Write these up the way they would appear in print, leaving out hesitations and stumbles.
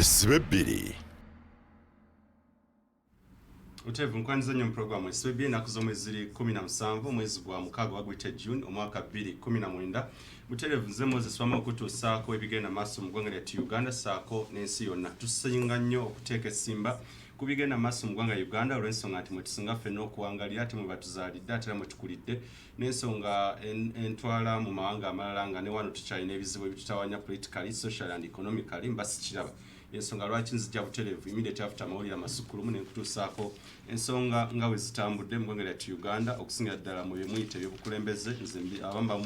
Weesibe Bbiri. Utevu nkwanza nnyo mu programu Weesibe ennaku z'omwezi 17 omwezi gwa mukaaga wagwite June omwaka 2019. Muterevu nze Moses wama okutuusaako ebigenda maaso mu ggwanga lyattu Uganda saako n'ensi yonna. Tusinga nnyo okuteeka essimba ku bigenda maaso mu ggwanga Uganda olw'ensonga nti mwe tusinga ffenna okuwangalira ate mwe batuzaalidde ate era mwe tukulidde n'ensonga entwala mu mawanga amalala nga ne wano tukyalina ebizibu ebitutawanya politically, social and economically mbasikiraba. Ensonga lwaki nzija buterevu immediate after amawulire amasukulumu ne nkutuusaako ensonga nga bwe zitambudde mu ggwanga lyattu Uganda okusinga ddala mu byemuyita ebyobukulembeze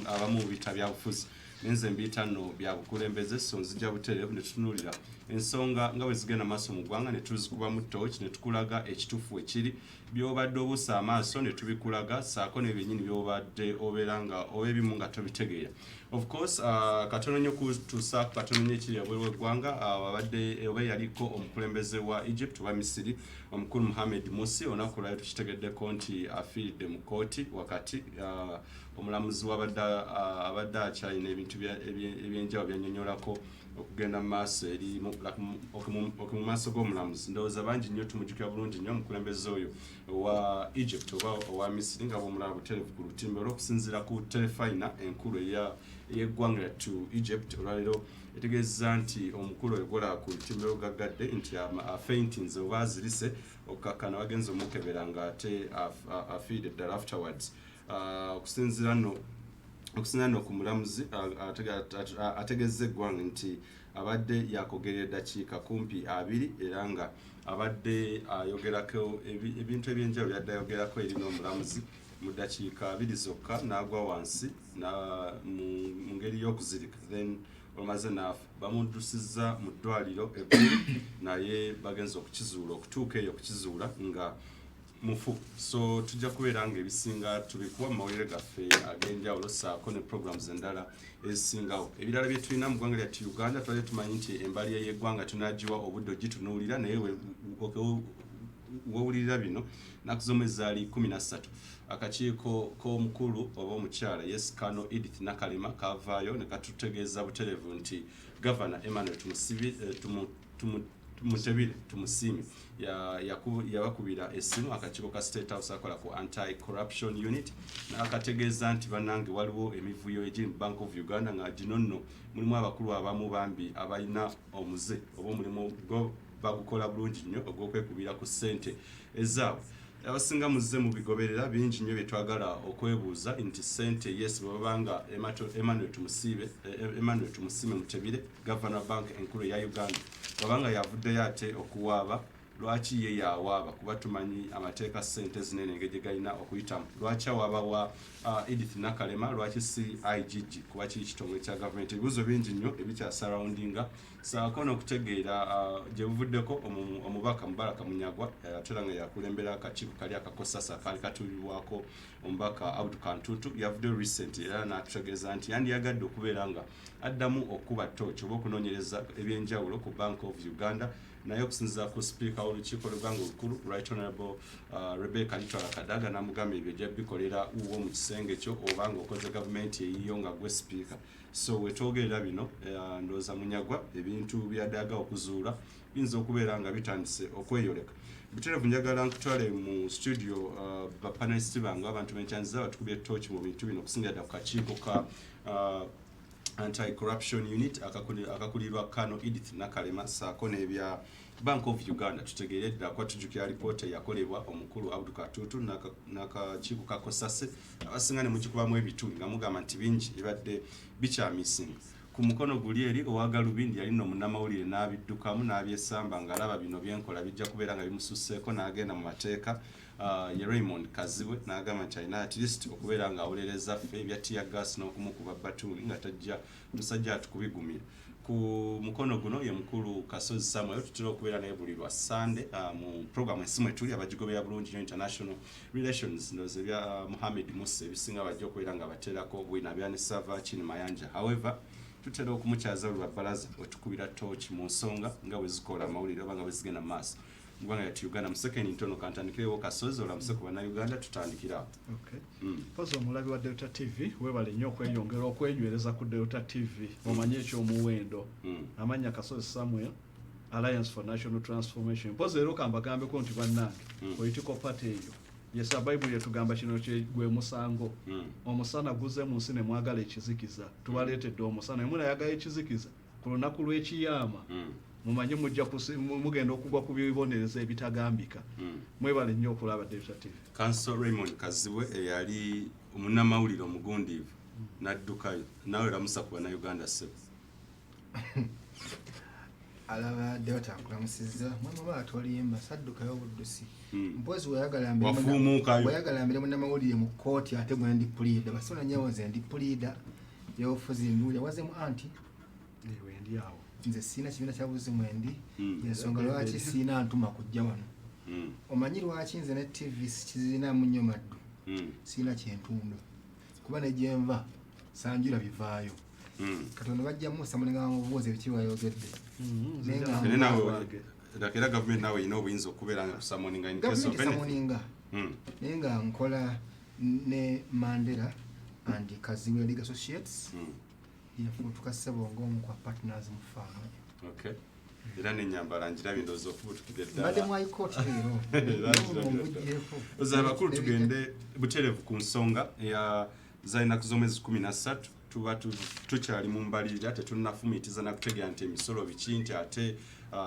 abamu biyita byabufuzi nenze mbiyita nno byabukulembeze so nzija buterevu ne tutunuulira ensonga nga bwe zigenda maaso mu ggwanga ne tuzikubamu torch ne tukulaga ekituufu ekiri by'obadde obuusa amaaso ne tubikulaga saako n'ebyennyini by'obadde obeera nga oba ebimu nga tobitegeera. Of course katono nnyo kutuusaako katono nnyo ekiri wabweru w'eggwanga abadde oba yaliko omukulembeze wa Egypt oba Misiri omukulu Mohamed Morsi olunaku lwali tukitegeddeko nti afiiridde mu kooti wakati omulamuzi abadde akyalina ebintu ebyenjawulo byannyonnyolako okugenda mu maaso eri mu maaso g'omulamuzi. Ndowooza bangi nnyo tumujjukira bulungi nnyo omukulembeze oyo owa Egypt oba owa Misiri nga bw'omulaba buterevu ku lutimbe olw'okusinziira ku terefayina enkulu ey'eggwanga lyattu Egypt olwaleero etegeeza nti omukulu oyo gwolaba ku lutimbe lugaggadde nti afeintinze oba azirise okkakkana bagenza omukebera nga ate afiiridde ddala afterwards. Okusinziira nno ku mulamuzi ategeeza eggwanga nti abadde yakogerera eddakiika kumpi 2 era nga abadde ayogerako ebintu ebyenjawulo byadde ayogerako eri n'omulamuzi mu ddakiika 2 zokka n'agwa wansi mu ngeri y'okuzirika then olmaze naafa bamuddusiza mu ddwaliro ekkulu naye bagenza okutuuka eyo okukizuula nga mufu. So tujja kubeera nga ebisinga tubikuwa mu mawulire gaffe ag'enjawulo saako ne programs endala ezisingawo. Ebirala bye tulina mu ggwanga lyattu Uganda twali tumanyi nti embali y'eggwanga tunaagiwa obudde ogitunuulira naye wewulirira bino nnaku z'omwezi zaali 13 akakiiko k'omukulu oba omukyala Yes Kano Edith Nakalema kavaayo ne katutegeeza buterevu nti Governor Emmanuel Tumusiime yabakubira essimu akakiiko ka State House akola ku Anti-Corruption Unit n'akategeeza nti bannange waliwo emivuyo egiri mu Bank of Uganda nga gino nno mulimu abakulu abamu bambi abalina omuze oba omulimu bagukola bulungi nnyo ogw'okwekubira ku ssente ezaabwe. Abasinga muzze mu bigoberera bingi nnyo bye twagala okwebuuza nti ssente yes babanga Emmanuel Tumusiime Mutebire Governor Bank enkulu ya Uganda babanga yavuddeyo ate okuwaaba lwaki ye yawaaba kuba tumanyi amateeka ssente zinene engeri galina okuyitamu lwaki awaaba wa Edith Nakalema lwaki si IGG kuba kiri kitongole kya gavumenti. Ebibuuzo bingi nnyo ebikyasurroundinga saako n'okutegeera gye buvuddeko omubaka Mubaraka Munyagwa ate era nga yakulembera akakiiko kali akakosasa kaali katuulibwako omubaka Abdul Kantutu yavuddeyo recent era n'atutegeeza nti yandiyagadde okubeera nga addamu okuba torch oba okunoonyereza ebyenjawulo ku Bank of Uganda naye okusinziira ku sipiika w'olukiiko lw'eggwanga olukulu Right Honorable Rebecca Litwala Kadaga n'amugamba ebyo ejja bikolera uwo mu kisenge kyo oba nga okoze gavumenti eyiyo nga gwe sipiika. So wetwogerera bino ndowooza Munyagwa ebintu byaddaga okuzuula biyinza okubeera nga bitandise okweyoleka. Buterevu njagala nkutwale mu studio bapanelisti bange abantu benkyanziza batukubye torch mu bintu bino okusingira ddala ku kakiiko ka Anti-Corruption Unit akakulirwa Kano Edith Nakalema saako n'ebya Bank of Uganda. Tutegeere ddala kuba tujjukira alipoota eyakolebwa omukulu Abdul Katutu n'akakiiko ka Kosase abasinga ne mugikubamu ebituli nga mugamba nti bingi ebadde bikyamisinga. Ku mukono guli eri owa Galubindi yali nno munnamawulire n'abiddukamu n'abyesamba ng'alaba bino byenkola bijja kubeera nga bimususseeko n'agenda mu mateeka ye Raymond Kazibwe n'agamba nti alina at least okubeera ng'awolereza ffe ebya tear gas n'okumukuba batuuli nga tajja musajja atukubigumira. Ku mukono guno ye mukulu Kasozi Samuel tutera okubeera naye buli lwa Sunday mu programu esimu etuli abagigobera bulungi nnyo international relations ndowooza ebya Mohamed Morsi ebisinga bajja okubeera nga bateerako bwina bya ne Sava Chini Mayanja. However tutera okumukyaza lwa balaza otukubira torch mu nsonga nga bwe zikola amawulire oba nga bwe zigenda mu maaso mu ggwanga lyattu Uganda. Musekeni ntono kantandikirewo Kasozi olamuse ku bannayuganda tutandikira. Pozi omulabi wa Delta TV webale nnyo okweyongera okwenywereza ku Delta TV omanye ekyomuwendo. Amanya Kasozi Samuel Alliance for National Transformation. Mpoze leero kambagambeko nti bannange political party eyo yesa Bible yetugamba kino gwe musango. Omusana guze mu nsi ne mwagala ekizikiza. Tubaleetedde omusana emuna yagala ekizikiza ku lunaku lw'ekiyama. Mumanye mujja mugenda okugwa ku bibonereza ebitagambika. Mwebale nnyo okulaba Delta TV. Council Raymond Kazibwe eyali omunnamawulire omugundiivu n'addukayo nawe lamusa ku Bannayuganda ssebo. Alaba Delta nkulamusizza mwama batolimba saddukayo obuddusi mpozi wayagala mbere munnamawulire mu kkooti ate gwe ndi puliida basona nyewo nze ndi puliida y'obufuzi nduli wazemu anti Ewe ndi awo. nze siina kibiina kya buzi mwendi ensonga lwaki siina ntuma kujja wano omanyi lwaki nze ne TV kizirinamu nnyo maddu siina kyentunda kuba ne gyenva sanjula bivaayo Katonda bajja Musa mulinga mubuuze ebikiwayogedde era gavumenti nawe ina obuyinza okubeera nga kusamoninga in case of anything. Naye nga nkola ne Mandela and Kazibwe Legal Associates yafuutuka Ssebongo omu kwa partners mu faamu. Okay. Era n'ennyambala njirabye ndowooza okubuutukira eddala. Mbadde mu High Court leero. Abakulu tugende butereevu ku nsonga ya z'ennaku z'omwezi 13 tuba tukyali mu mbalirira tetunnafumiitiza na kutegera nti emisolo biki nti ate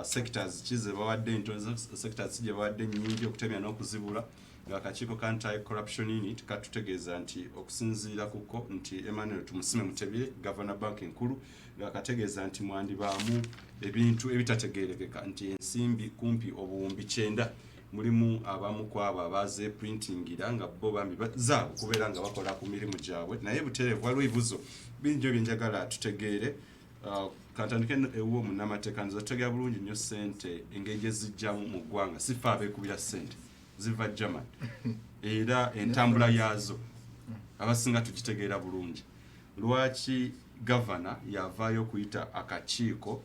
sectors kize bawadde nto sectors gye bawadde nnyingi okutemya n'okuzibula ng'akakiiko ka anti-corruption unit katutegeeza nti okusinziira kuko nti Emmanuel Tumusime Mutebire Governor Bank Enkulu ng'akategeeza nti mwandibaamu ebintu ebitategeerekeka nti ensimbi kumpi obuwumbi 9 mulimu abamu kwabo abaze printingira nga bo bambi zaabo kubeera nga bakola ku mirimu gyabwe naye butereevu waliwo ebibuzo bingi byenjagala tutegeere kantandike ewo munnamateeka nza tutegeera bulungi nnyo ssente engeri gye zijjamu mu ggwanga sife abeekubira ssente ziva German era entambula yaazo abasinga tugitegeera bulungi lwaki gavana yavaayo okuyita akakiiko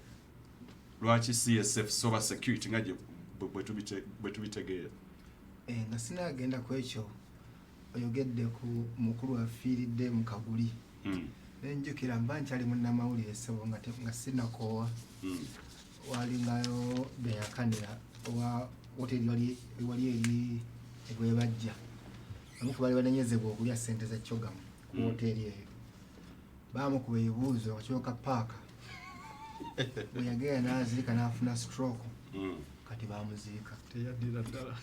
lwaki CSF soba security nga bwe tubitegeera nga sinagenda ku ekyo oyogedde ku mukulu afiiridde mu Kaguli nenjukira mba nkyali munnamawulire Ssebo nga sinakoowa walingayo beyakanira owa hoteri wali eri egwebajja amuku bali bananyezebwa okulya ssente za Kyogamu ku hoteri eyo baamukuba ebibuuzo akakyoka paaka bwe yagenda n'azirika n'afuna stroke kati baamuziika Teyaddira ddala.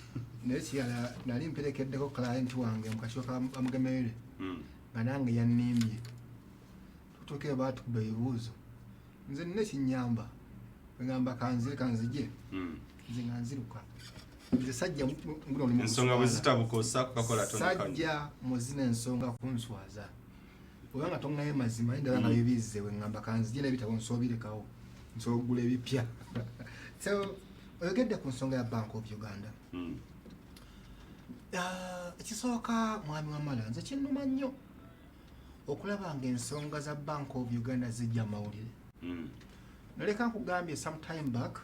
naye kirala nali mperekeddeko client wange mu kasooka bamugemerere nga nange yannimbye tutuuke baatukuba ebibuuzo nze nina ekinnyamba ngamba kanzirika nzije nze nga nziruka nze sajja ensonga bwe zitabuka osaako kakola sajja muzina ensonga kunswaza oba nga tongayo mazima endala nga bibizze we ngamba kanzije n'ebitabo nsoobirekawo nsoogula ebipya so oyogedde ku nsonga ya Bank of Uganda ekisooka mwami wamala nze kinnuma nnyo okulaba nga ensonga za Bank of Uganda zijja mawulire naleka nkugambye sometime back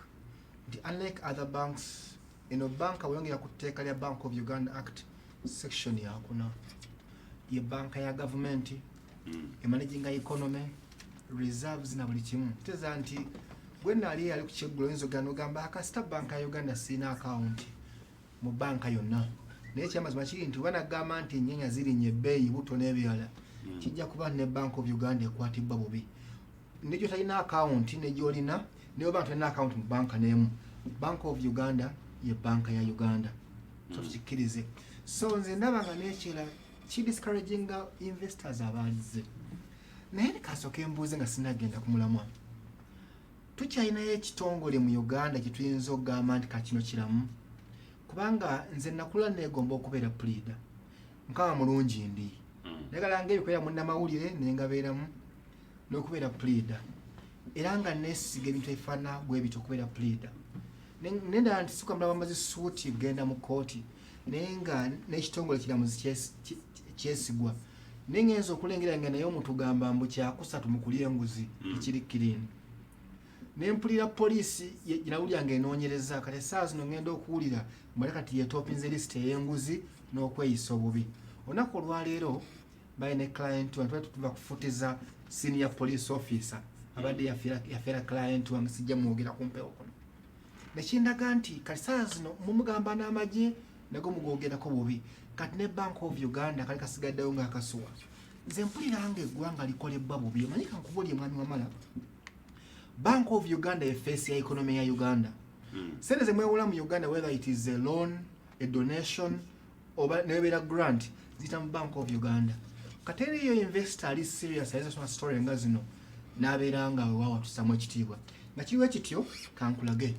nti unlike other banks Bbanka weyongera ku tteeka lya Bank of Uganda Act section ya 4 ye banka ya government managing economy reserves na buli kimu teza nti gwe nali yali ku kyeggulo enzogano gamba akasita banka ya Uganda sina account mu banka yonna naye kyamazima kiri nti banagamba nti ennyenya zirinnye ebbeeyi buto n'ebirala kijja kuba ne Bank of Uganda ekwatibwa bubi negyo talina account nejyolina niyo bantu talina account mu banka n'emu Bank of Uganda ye banka ya Uganda so tukikirize so nze ndaba nga nekira kidiscouraginga investors abalize naye kasooka embuuze nga sinagenda ku mulamwa tukyalinayo ekitongole mu Uganda kye tuyinza okugamba nti kakino kiramu kubanga nze nakula neegomba okubeera pleader nkaba mulungi ndi negala ng'ebikolera munnamawulire nengabeeramu n'okubeera pleader era nga neesiga ebintu ebifaana bwe bityo okubeera pleader nendala nti sikwamulaba mazi suuti genda mu kooti naye nga n'ekitongole kiramuzi kyesigwa naye ngenza okulengera nga naye omuntu gamba mbu kyakusatu mu kulya enguzi ekiri kirini nempulira poliisi ginawuliranga enoonyereza kati essaawa zino ngenda okuwulira mbale kati yetopinze lisiti ey'enguzi n'okweyisa obubi olunaku olwaleero balina client wange tuva kufutiza senior police officer abadde yafeera client wange sijja mwogera kumpewo kuno nekindaga nti kati saa zino mumugamba n'amagye nago mugogerako bubi kati ne Bank of Uganda kali kasigaddeyo ng'akasuwa nze mpulira nga eggwanga likolebwa bubi omanyi kankubulye mwami wamala Bank of Uganda ye face ya economy ya Uganda sente ze mwewula mu Uganda whether it is a loan a donation oba nebeera grant zita mu Bank of Uganda kateri yo investor ali serious aiza soma story nga zino nabeera nga wawa tusamu ekitiibwa nga kiriwo ekityo kankulage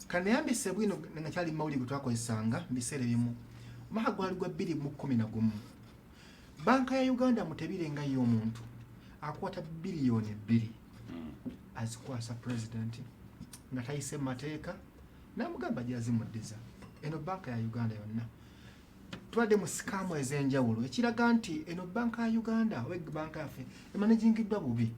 kanayambise bwino nga kyali mawuli gutwakozesanga biseera bimu omwaka gwali gwa 2011 Banka ya Uganda mutebirenga y'omuntu akwata biliyoni 2 azikwasa president nga tayise mateeka namugamba gyazimuddiza eno Banka ya Uganda yonna twadde mu sikamu ez'enjawulo ekiraga nti eno Banka ya Uganda banka yaffe emanejingiddwa bubi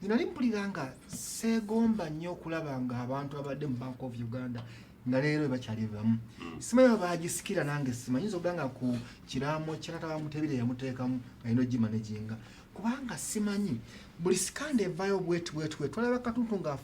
zinali mpulira nga seegomba nnyo okulaba nga abantu abadde mu Bank of Uganda nga leero bakyali bamu simanyi bagisikira nange simanyi zobanga ku kiramo kyataba mutebire yamuteekamu ayino gimanejinga kubanga simanyi buli sikande evayo bwetu twalaba katuntu nga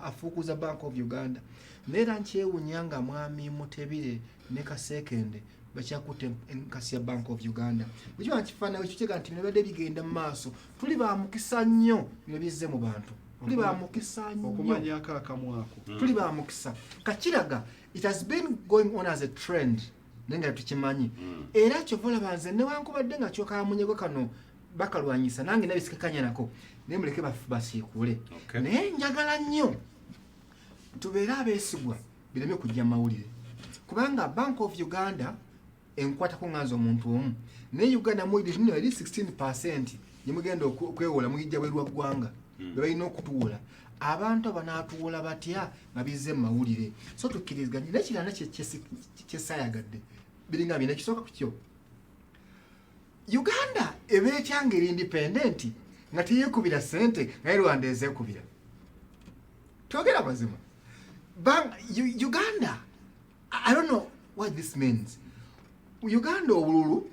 afuukuza Bank of Uganda neera nkyewunyanga mwami mutebire ne kasekende bakyakutte enkasi ya Bank of Uganda bwe kifaanana ekitega nti nebadde bigenda mu maaso tuli bamukisa nnyo ne bizze mu bantu tuli bamukisa nnyo okumanyako akamwako tuli bamukisa kakiraga it has been going on as a trend nenga tukimanyi era kyovola banze newankubadde nga kyokamunyego kano bakalwanyisa nange nabisikakanya nako nemuleke basiikule naye njagala nnyo tubeera abeesigwa bireme kujja mawulire kubanga Bank of Uganda enkwatako nganza omuntu omu ne Uganda mwidi nno eri 16% yemugenda okwewola muyijja bwerwa ggwanga bebalina okutuwola abantu abanaatuwola batya nga bizze mawulire so tukkiriziganye nekirana kyesayagadde biringa bina kisooka ku kyo Uganda ebeetyanga eri independent nga teyeekubira sente naye Rwanda ezeekubira twogera mazima Uganda I don't know what this means Uganda obululu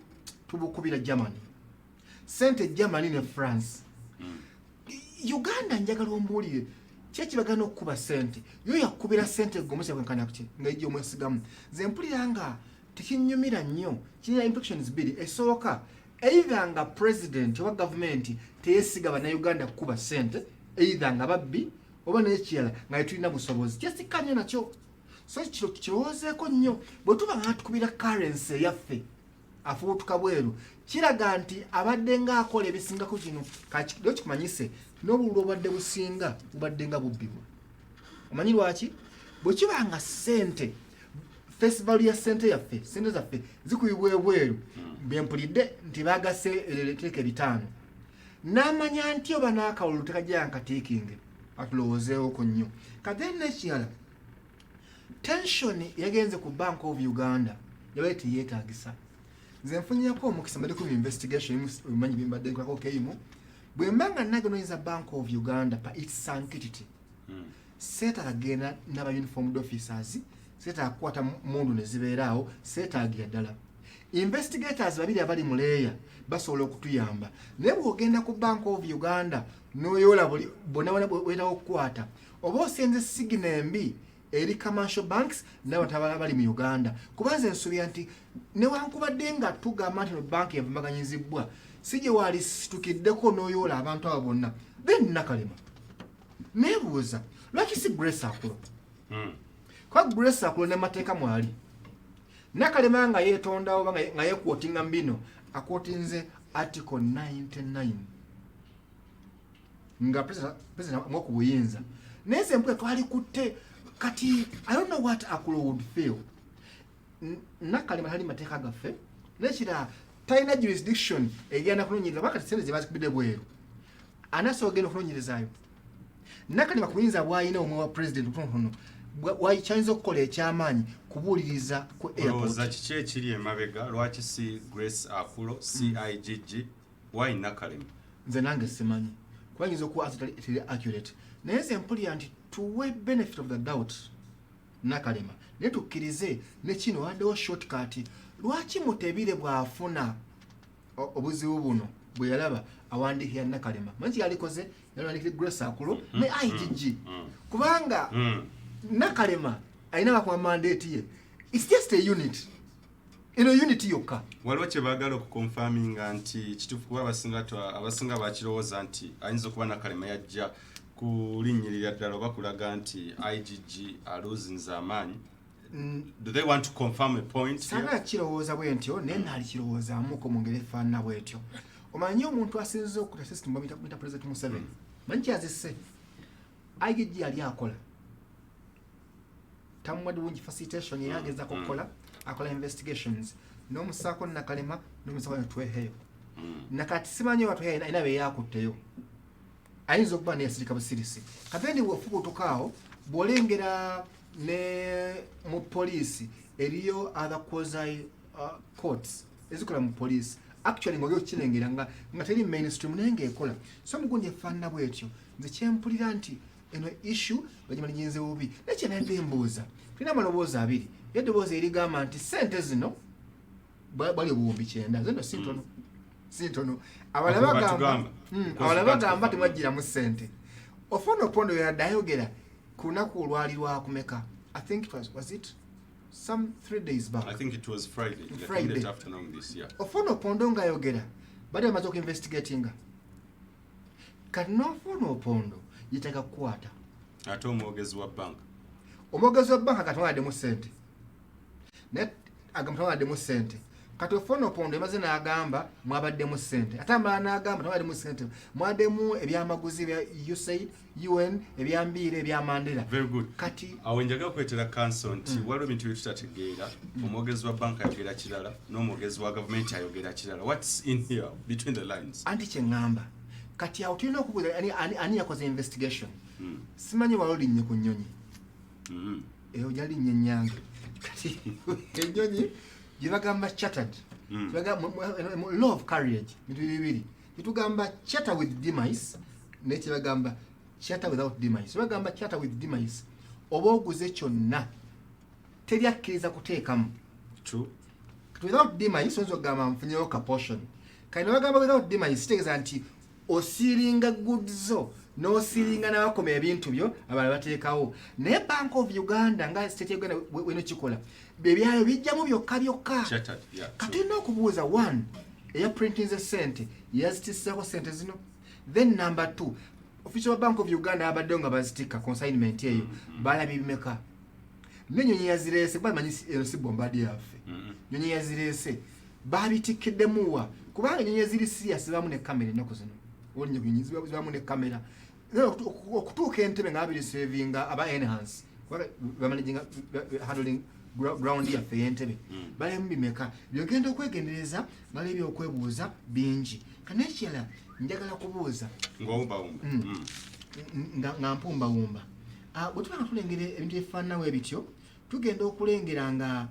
tubukubira Germany sente Germany ne France Uganda njagala ombuulire kyekibagana okukuba sente yo yakubira sente gomosya kwenkana kuti nga ijja omwesigamu ze mpulira nga tekinyumira nnyo kirina implications bbiri esooka either nga president oba government teyesiga bannayuganda kukuba sente either nga babbi oba nekirala nga tetulina busobozi kyesikanye nakyo so kiro kirowoozeeko nnyo bwe tuba nga tukubira currency eyaffe afuutuka bweru kiraga nti abadde nga akola ebisingako kino kakiro kikumanyise n'obululu obadde businga bubadde nga bubbibwa omanyi lwaki bwe kiba nga sente face value ya sente yaffe sente zaffe zikuyibwa ebweru bempulidde nti bagase teeka 5 n'amanya nti oba n'akawululu tekajja nkatiikinge atulowoozeewoko nnyo kadeni nekirala tension yagenze ku Bank of Uganda yabaye teyeetaagisa nze nfunyirako omukisa mbadde ku investigation emanyi bimbadde nkolako keimu bwe mbanga nagonoyiza Bank of Uganda pa its sanctity seetaagenda n'aba uniformed officers seetaakukwata mundu ne zibeeraawo seetaagira ddala investigators babiri abali mu leeya basobola okutuyamba naye bw'ogenda ku Bank of Uganda n'oyoola bonna weetawo okukwata oba osenze sigina embi eri commercial banks n'abatabala bali mu Uganda kubanze ensubira nti newankubadde nga tugamba nti banki yavumaganyizibwa si gye wali situkiddeko n'oyoola abantu abo bonna then Nakalema neebuuza lwaki si Grace Akulo kwa Grace Akulo ne mateeka mwali Nakalema nga yeetondawo oba nga yeekwotinga mbino akwotinze article 99 nga president mwoku buyinza naye ze mpwe twali kutte kati I don't know what Akulo would feel Nakalema tali mateeka gaffe nekira talina jurisdiction egenda kunoonyereza bakati sente zebazikubidde bweru anaso ogenda okunoonyerezaayo Nakalema kubuyinza bwayina omwe wa president kutonotono wayikyayinza okukola ekyamaanyi kubuuliriza ku airport kiki ekiri emabega lwaki si Grace Akulo CIGG why Nakalema nze nange simanyi kubanyinza okuba teri accurate naye ze mpulira nti tuwe benefit of the doubt Nakalema naye tukkirize ne kino waddewo shortcut lwaki mutebire bw'afuna obuzibu buno bwe yalaba awandiikira Nakalema manyi yalikoze yalwandikira Grace Akulo ne IGG kubanga nakalema alina bakuwa mandate ye. It's just a unit. Ino unity yokka. Waliwo kye baagala okukonfaminga nti kituufu kuba abasinga bakirowooza nti ayinza okuba nakalema yajja kulinnyirira ddala oba kulaga nti IGG aluzinza amaanyi. Do they want to confirm a point here? Sana kirowooza bwentyo naye naalikirowoozaamuko mu ngeri efaanana bwetyo. Omanyi omuntu asinze okuta system bamuyita President Museveni. Manyi kyazisse IGG yali akola tamuwadde bungi facilitation era agezaako okukola akola investigations n'omusaako nakalema n'omusaako netweheyo nakati simanyi watweheyo ina be yakutteyo ayinza okuba neyasirika busirisi kapendi bwefubutukaawo bw'olengera ne mu poliisi eriyo other quasi courts ezikola mu poliisi actually ng'ogyo kirengera nga teri mainstream naye ng'ekola so mugundi efaanana bwetyo nze kyempulira nti eno issue bagimala nyinze bubi nakye nadde embuuza tulina amaloboozi abiri eddoboozi erigamba nti sente zino bali obuwumbi 9 zino sintono awala bagamba temwajjiramu sente Ofono Opondo yadde ayogera ku lunaku olwali lwakumeka. I think it was it some 3 days back. I think it was Friday late afternoon this year. Ofono Opondo ngayogera bali bamaze okuinvestigatinga kati n'Ofono Opondo yitaka kukwata ate omwogezi wa Bbanka. Omwogezi wa Bbanka kati mwaddemu ssente ne agamutwaddemu ssente kati Ofono Opondo emaze n'agamba mwabaddemu ssente ate amala n'agamba mwabaddemu ssente mwaddemu ebyamaguzi bya USAID UN ebyambiire ebyamandera. Very good. Kati awo njagala kwetera kanso nti waliwo ebintu byetutategeera omwogezi wa Bbanka ayogera kirala n'omwogezi wa gavumenti ayogera kirala. What's in here between the lines? Anti kyeŋŋamba kati awo tulina okubuuza ani yakoze investigation. Simanyi wali olinnye ku nnyonyi eyo gyali nnyo ennyange kati ennyonyi gye bagamba chattered law of carriage bintu bibiri bitugamba chatter with demise ne kye bagamba chatter without demise. Bagamba chatter with demise oba oguze kyonna teri akkiriza kuteekamu. True. Without demise oyinza okugamba nfunyewo ka portion kati bagamba without demise kitegeeza nti osiringa goods zo n'osiringa n'abakoma ebintu byo abala bateekawo. Naye Bank of Uganda nga state ya Uganda weno kikola bebyayo bijjamu byokka. Kati tulina okubuuza one eya printing ze sente yazitiisako sente zino. Then number 2 official wa Bank of Uganda abadde nga bazitika consignment eyo balabye bimeka. N'ennyonyi yazireese bamanyi eno si bombadi yaffe. Nnyonyi yazireese babitikiddemuwa kubanga ennyonyi eziri serious bamu ne kamera ennaku zino. Onyonyi zibamu ne kamera okutuuka entebe nga babirisevinga aba enhance bamanaging handling ground yaffe y'entebe balemu bimeka byogenda okwegendereza balebye okwebuuza bingi kanekirala njagala kubuuza nga mpumbawumba bwe tuba nga tulengera ebintu ebifaananawo ebityo tugenda okulengera nga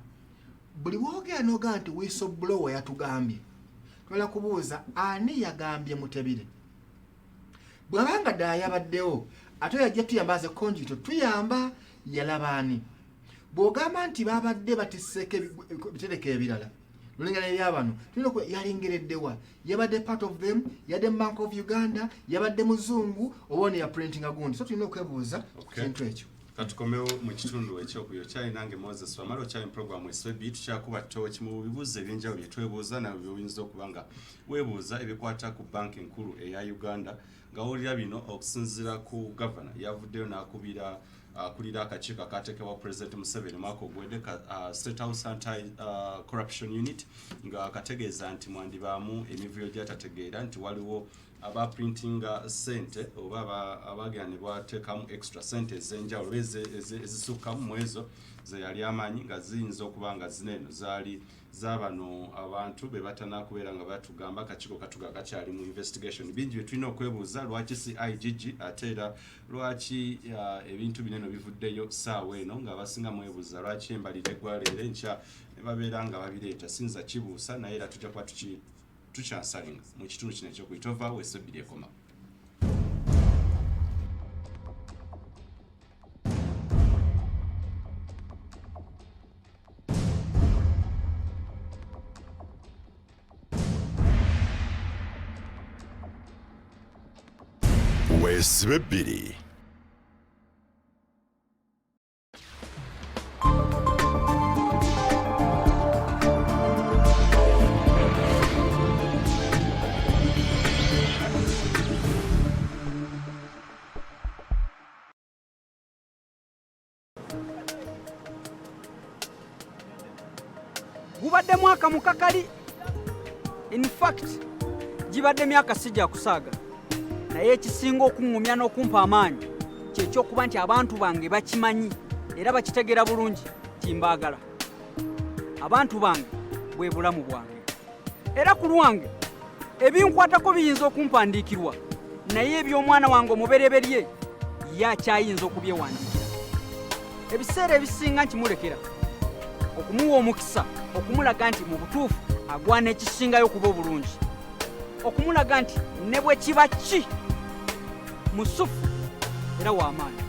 buli bwogera noga nti whistleblower yatugambye twala kubuuza ani yagambye Mutebire bw'abanga ddala yabaddewo ate yajja tuyamba aze konjito tuyamba yalabaani bw'ogamba nti babadde batisseeko bitereka ebirala lulengera ebyabano tulina yalengereddewa yabadde part of them yadde Bank of Uganda yabadde muzungu oba ya printing agundi so tulina okwebuuza kintu ekyo. Katukomewo mu kitundu ekyokuyo kyali nange Moses wamala okyali program Weesibe tukyakuba toki mu bibuuzo ebyenjawulo bye twebuuza nawe by'oyinza okuba nga weebuuza ebikwata ku banka enkulu eya Uganda nga wulira bino okusinziira ku governor yavuddeyo n'akubira akulira akakiiko akateekebwa President Museveni mwaka ogwedde State House Anti-Corruption Unit nga akategeeza nti mwandibaamu emivuyo gyatategeera nti waliwo aba printinga sente oba abagenda ne bateekamu extra sente ez'enjawulo ezisukkamu mu ezo ze yali amanyi nga ziyinza okuba nga zineeno zaali z'abano abantu be batanakubeera nga batugamba akakiiko katuga kakyali mu investigation. Bingi bye tulina okwebuuza lwaki si IGG ate era lwaki ebintu bineno bivuddeyo ssaawa eno nga abasinga mwebuuza lwaki embalire eggwaleero enkya ne babeera nga babireeta sinza kibuusa naye era tujja kuba tukyansalinga mu kitundu kino ekyokuyita ova Weesibe ekoma. Weesibe Bbiri. Gubadde mwaka mukakali. In fact, gibadde myaka sijja kusaaga. Naye ekisinga okuŋŋumya n'okumpa amaanyi ky'ekyokuba nti abantu bange bakimanyi era bakitegera bulungi timbaagala. Abantu bange bwe bulamu bwange. Era ku lwange ebinkwatako biyinza okumpandiikirwa naye eby'omwana wange omubereberye ye akyayinza okubyewandiikira. Ebiseera ebisinga nkimulekera okumuwa omukisa okumulaga nti mu butuufu agwana ekisingayo kuba obulungi. Okumulaga nti ne bwe kiba ki musufu era w'amaanyi.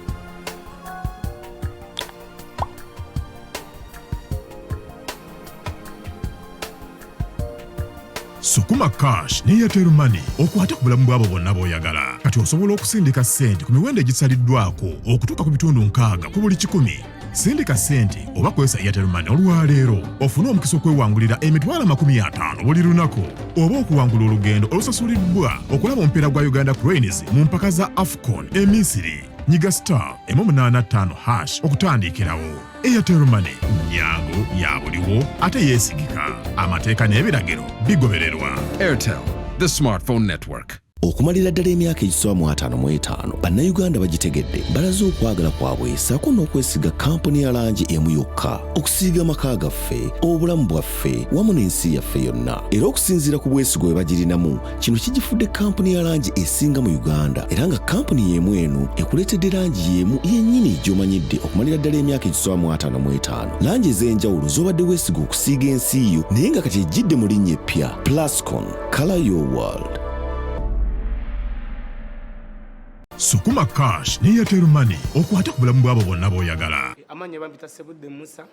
Sukuma Cash ne Airtel Money okwate ku bulamu bw'abo bonna b'oyagala. Kati osobola okusindika ssente ku miwendo egisaliddwako okutuuka ku bitundu 6 ku buli 100. Sindika ssente oba kwesa Airtel Money olwaleero ofune omukisa okwewangulira emitwalo 50 buli lunaku oba okuwangula olugendo olusasuliddwa okulaba omupiira gwa Uganda Cranes mu mpaka za AFCON e Misiri. Nyiga *185# okutandikirawo. Airtel Money nyangu ya buliwo ate yeesigika. Amateeka n'ebiragiro bigobererwa. Airtel, the smartphone network. Okumalira ddala emyaka egisooka 55 bannayuganda bagitegedde balaze okwagala kwabwe ssaako n'okwesiga kampuni ya langi emu yokka okusiiga amaka gaffe obulamu bwaffe wamu n'ensi yaffe yonna. Era okusinziira ku bwesigo bwe bagirinamu kino kigifudde kampuni ya langi esinga mu Uganda era nga kampuni y'emu eno ekuleetedde langi y'emu yennyini gy'omanyidde okumalira ddala emyaka egisooka 55. Langi ez'enjawulo z'obadde weesiga okusiiga ensi yo naye nga kati ejjidde mu linnya eppya Plascon, Color Your World. Sukuma Cash ne Airtel Money okwate ku bulamu bw'abo bonna b'oyagala. Amanya bampita Sebudde Musa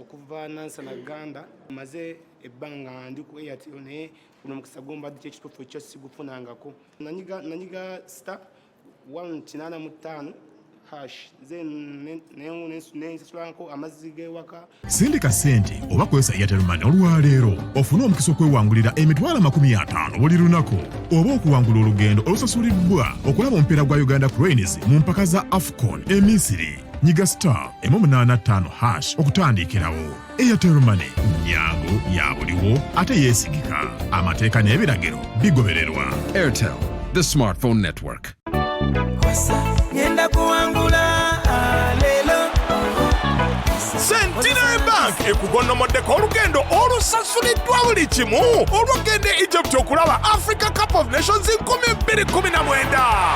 okuva Nansana Uganda maze ebbanga ndi ku Airtel naye kuno mukisa gomba dike ekituufu ekyo sigufunangako. Nanyiga star 185# nensasulako amazzi g'ewaka. Sindika ssente oba kwesa Airtel Money olwaleero ofune omukisa okwewangulira emitwalo 50 buli lunaku oba okuwangula olugendo olusasuliddwa okulaba omupiira gwa Uganda Cranes mu mpaka za AFCON e Misiri. Nyiga *185# okutandikirawo. Airtel Money nyangu ya buliwo ate yeesigika. Amateeka n'ebiragiro bigobererwa. Airtel, the smartphone network. Ngenda kuwangula lelo. Centenary Bank ekugonnomoddeko olugendo olusasuliddwa buli kimu olw'okugenda e Egypt okulaba Africa Cup of Nations 2019.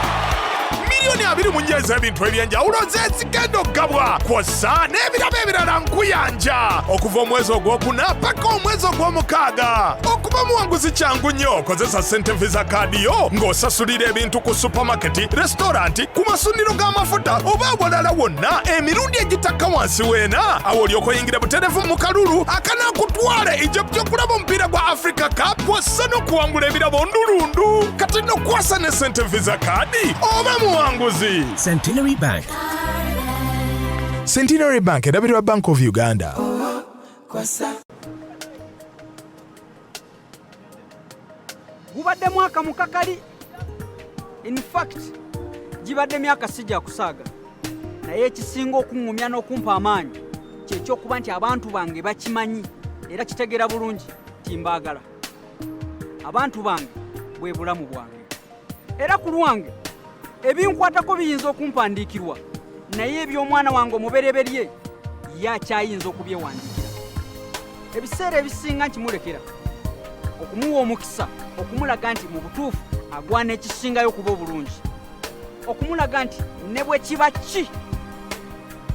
Miliyoni 2 mu njezo ebintu ebyenjawulo zezigenda okugabwa kw'ossa n'ebirabo ebirala nkuyanja okuva omwezi ogwokuna paka omwezi ogw'omukaaga. Okuba muwanguzi kyangu nnyo kozesa ssente visa kaadi yo ng'osasulira ebintu ku supamaketi, restauranti, ku masundiro g'amafuta oba awalala wonna emirundi egitakka wansi weena. Awo olyoka oyingira butereevu mu kalulu akanaakutwala Egypt okulaba omupiira gwa Africa Cup kw'ossa n'okuwangula ebirabo ndulundu. Kati n'okwasa ne ssente visa kaadi oba muwanguzi. Centenary Bank. Centenary Bank erabirwa Bank of Uganda. Gubadde mwaka mukakali. In fact, gibadde myaka sijja kusaaga. Naye ekisinga okuŋŋumya n'okumpa amaanyi ky'ekyokuba nti abantu bange bakimanyi era kitegera bulungi timbaagala. Abantu bange bwe bulamu bwange. Era ku lwange ebinkwatako biyinza okumpandiikirwa naye eby'omwana wange omubereberye ye akyayinza okubyewandiikira. Ebiseera ebisinga nkimulekera okumuwa omukisa okumulaga nti mu butuufu agwana ekisingayo kuba obulungi. Okumulaga nti ne bwe kiba ki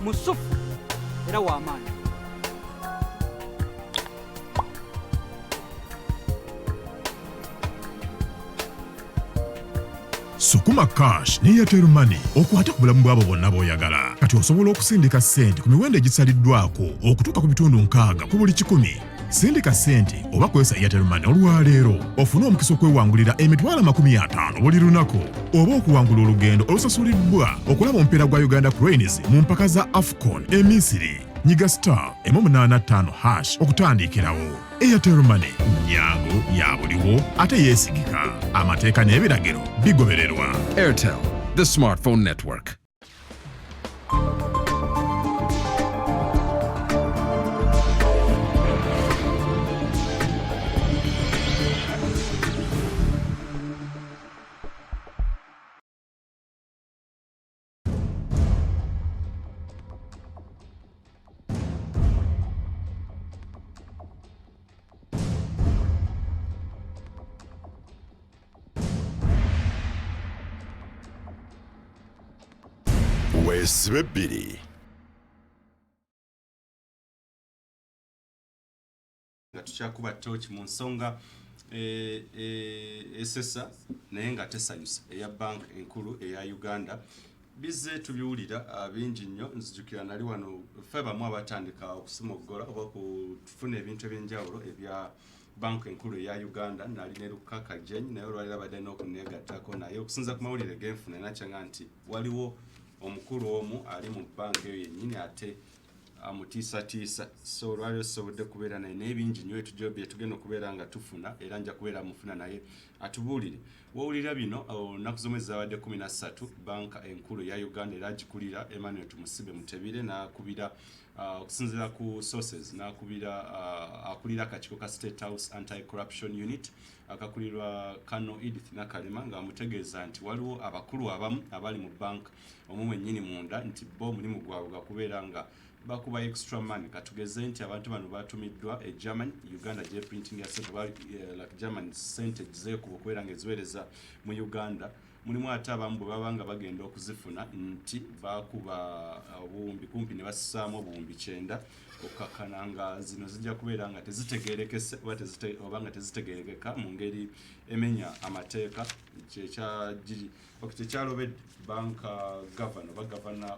musufu era w'amaanyi. Sukuma Cash ne Airtel Money okwate ku bulamu bw'abo bonna b'oyagala. Kati osobola okusindika ssente ku miwendo egisaliddwako okutuuka ku bitundu 6 ku buli 100. Sindika ssente oba kwesa Airtel Money olwaleero ofune omukisa okwewangulira emitwalo 50 buli lunaku oba okuwangula olugendo olusasuliddwa okulaba omupiira gwa Uganda Cranes mu mpaka za AFCON e Misiri. Nyiga *185# okutandikirawo. Airtel Money nyangu ya buliwo ate yeesigika. Amateeka n'ebiragiro bigobererwa. Airtel, the smartphone network. Weesibe Bbiri. Nga tukyakuba torch mu nsonga esesa naye nga tesanyusa eya bank enkulu eya Uganda. Bizze tubiwulira bingi nnyo. Nzijukira nali wano ffe bamu abatandika okusimogola oba kufuna ebintu ebyenjawulo ebya bank enkulu eya Uganda. Nali ne Lukaka Jeny naye olwalira badde n'okuneegattako naye okusinza ku mawulire genfuna nakyanga nti waliwo omukulu omu ali mu bank eyo yennyini ate amutiisatiisa. So olwaliro tusobodde kubeera naye n'ebingi nnyo etujobye tugenda okubeera nga tufuna era nja kubeera mufuna naye atubuulire. Wawulira bino nnaku z'omwezi zabadde 13 banka enkulu ya Uganda era agikulira Emmanuel Tumusibe Mutebire n'akubira okusinziira ku sources n'akubira akulira akakiiko ka State House Anti-Corruption Unit akakulirwa Kano Edith Nakalema ng'amutegeeza nti waliwo abakulu abamu abali mu bank omwo mwennyini munda nti bo mulimu gwabwe gakubeera nga bakuba extra money. Katugeze nti abantu bano batumiddwa Germany Uganda je printing ya sente like German sente zeekuba okubeera nga eziweereza mu Uganda. Mulimu ate abamu babanga bagenda okuzifuna nti bakuba obuwumbi kumpi ne bassaamu obuwumbi 9 okukakana nga zino zijja kubeera nga tezitegeerekese oba nga tezitegeerekeka mu ngeri emenya amateeka kyekyalobedde banka gavana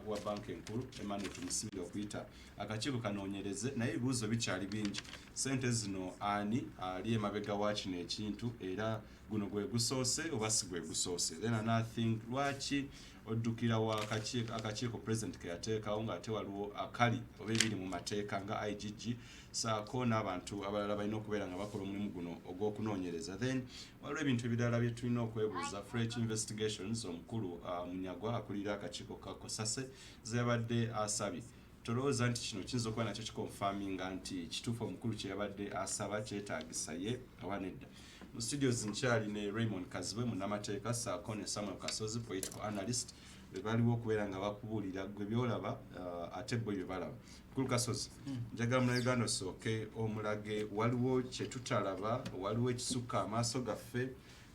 wa banka enkulu Emmanuel Tumusibe okuyita akakiiko kanoonyereze naye ebibuuzo bikyali bingi. Sente zino ani ali emabega wa kino ekintu era guno gwe gusoose oba si gwe gusoose. Then another thing, lwaki oddukira wa akakiiko president ke yateekawo ng'ate waliwo akali oba ebiri mu mateeka nga IGG saako n'abantu abalala balina okubeera nga bakola omulimu guno ogw'okunoonyereza. Then waliwo ebintu ebirala bye tulina okwebuuza. Fresh investigations omukulu Munyagwa akulira akakiiko ka Kosase zeyabadde asabye. Tolowooza nti kino kiyinza okuba nakyo kikonfaminga nti kituufu omukulu kye yabadde asaba kyetaagisa ye oba nedda. Mu studios nkyali ne Raymond Kazibe munnamateeka saako ne Samuel Kasozi political analyst baliwo okubeera nga bakubuulira gwe byolaba ate bo bye balaba. Mukulu Kasozi, njagala munnayuganda osooke omulage waliwo kye tutalaba, waliwo ekisukka amaaso gaffe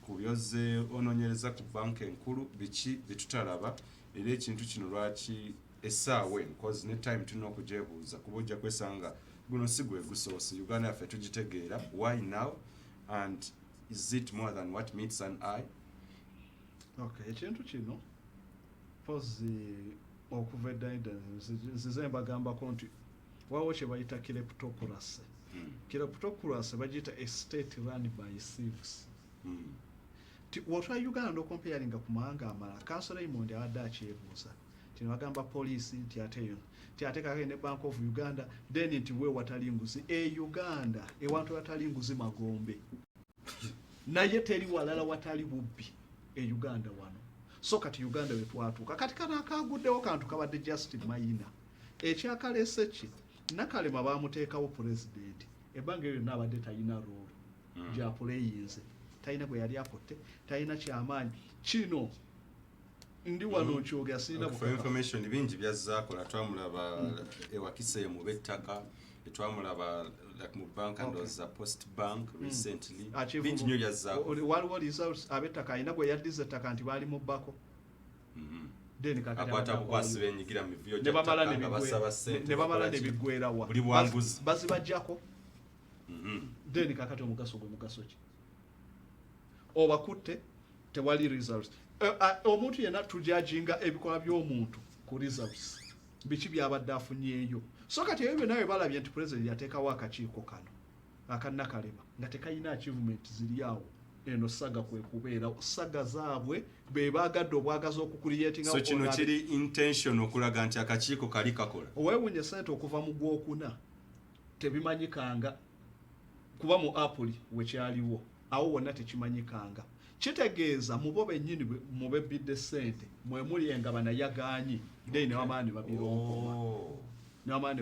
ku byoze onoonyereza ku banka enkulu biki bye tutalaba era ekintu kino lwaki essaawa eno cause ne time tulina okugyebuuza kuba ojja kwesanga guno si gwe gusoose. Uganda yaffe tugitegeera. Why now and is it more than what meets an eye? Okay, ekintu kino pozi okuva edda nzize mbagambako nti waliwo kye bayita kleptocracy. Kleptocracy bagiyita a state run by thieves. Wotwa Uganda okomparinga ku mawanga amalala. Council Raymond abadde akyebuuza kino bagamba poliisi nti ate kakene Bank of Uganda then nti we watali nguzi Uganda ewantu watali nguzi Magombe naye teri walala watali bubbi Uganda wano. So kati Uganda wetwatuuka kati kana akaguddewo kantu kabadde just mayina ekyakalese ki Nakalema baamuteekawo president ebbanga eyo n'abadde talina role gya playinze talina bwe yali akotte talina kyamaanyi kino ndi wano kyogera sirina for information bingi byazzakola twamulaba ewakise mu bettaka twamulaba like mu bank and was a post bank recently bingi nnyo byazzakola waliwo results abettaka alina bwe yaddiza ettaka nti baali mu bbako then akwata bukwasi benyigira mu bivyo ne bamala ne biggwerawa buli bwanguzi bazibajjako then kakati omugaso gwe mugaso ki obakutte tewali results. Omuntu yena tujajinga ebikola by'omuntu ku results biki byabadde afunyeeyo. So kati ebyo nawe balabye nti president yateekawo akakiiko kano akanakalema nga tekayina achievement ziri awo eno saga kwe kubeera saga zaabwe be baagadde obwagaza okukuliyetinga. So kino kiri intention okulaga nti akakiiko kali kakola owewunye sente okuva mu gwokuna tebimanyikanga kuba mu Apple wekyaliwo awo wonna tekimanyikanga. Kitegeeza mubo bennyini mube bidde sente mwe muli engabana yagaanyi then n'amaani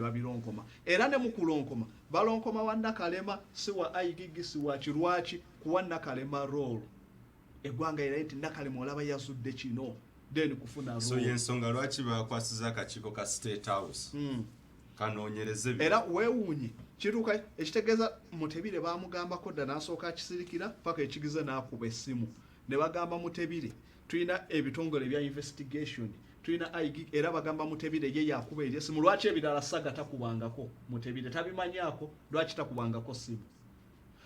babironkoma era ne mukulonkoma balonkoma wa Nakalema si wa IGG si wa kirwaki kuwa Nakalema role eggwanga era nti Nakalema olaba yazudde kino then kufuna role. So yensonga lwaki bakwasiza akakiiko ka State House kanoonyereze era weewuunye kiruka ekitegeeza Mutebire baamugambako dda n'asooka akisirikira paka ekigize n'akuba essimu ne bagamba Mutebire tulina ebitongole bya investigation tulina aigi era bagamba Mutebire ye yakuba esimu lwaki ebirala saga takubangako Mutebire tabimanyako lwaki takubangako simu.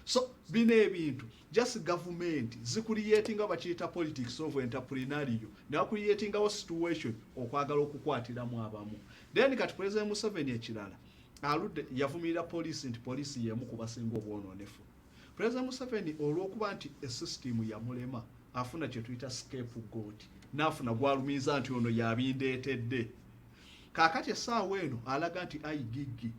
So bino ebintu just government zicreating abachita politics of entrepreneurial na creating a situation okwagala okukwatiramu abamu. Then kati President Museveni ekirala aludde yavumira police nti police yemu kubasinga obwononefu. President Museveni olwokuba nti system ya mulema afuna kye tuyita scapegoat nafuna gwalumiza nti ono yabindeetedde. Kakati essaawa eno alaga nti ayigigi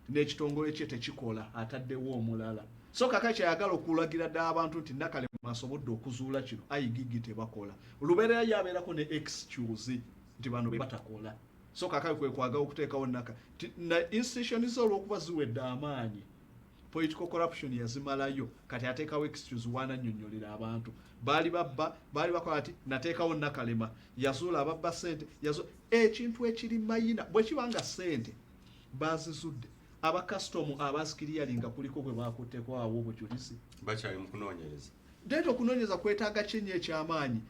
n'ekitongole kye tekikola ataddewo omulala. So kakati ayagala okulagira ddala abantu nti Nakalema asobodde okuzuula kino ayigigi tebakola. Olubeerera yabeerako ne excuse nti bano batakola. So kakati kwe kwagala okuteekawo na institutions olw'okuba ziwedde amaanyi. Political corruption yazimalayo kati ateekawo excuse wanannyonnyolera abantu. Baali bakola ati nateekawo Nakalema yazuula ababba ssente ekintu ekiri mayina bwe kibanga ssente bazizudde aba custom abazikiriyalinga kuliko bwe bakutteko awo obujulizi bakyali mu kunoonyereza. Date okunoonyereza kwetaaga kinnya eky'amaanyi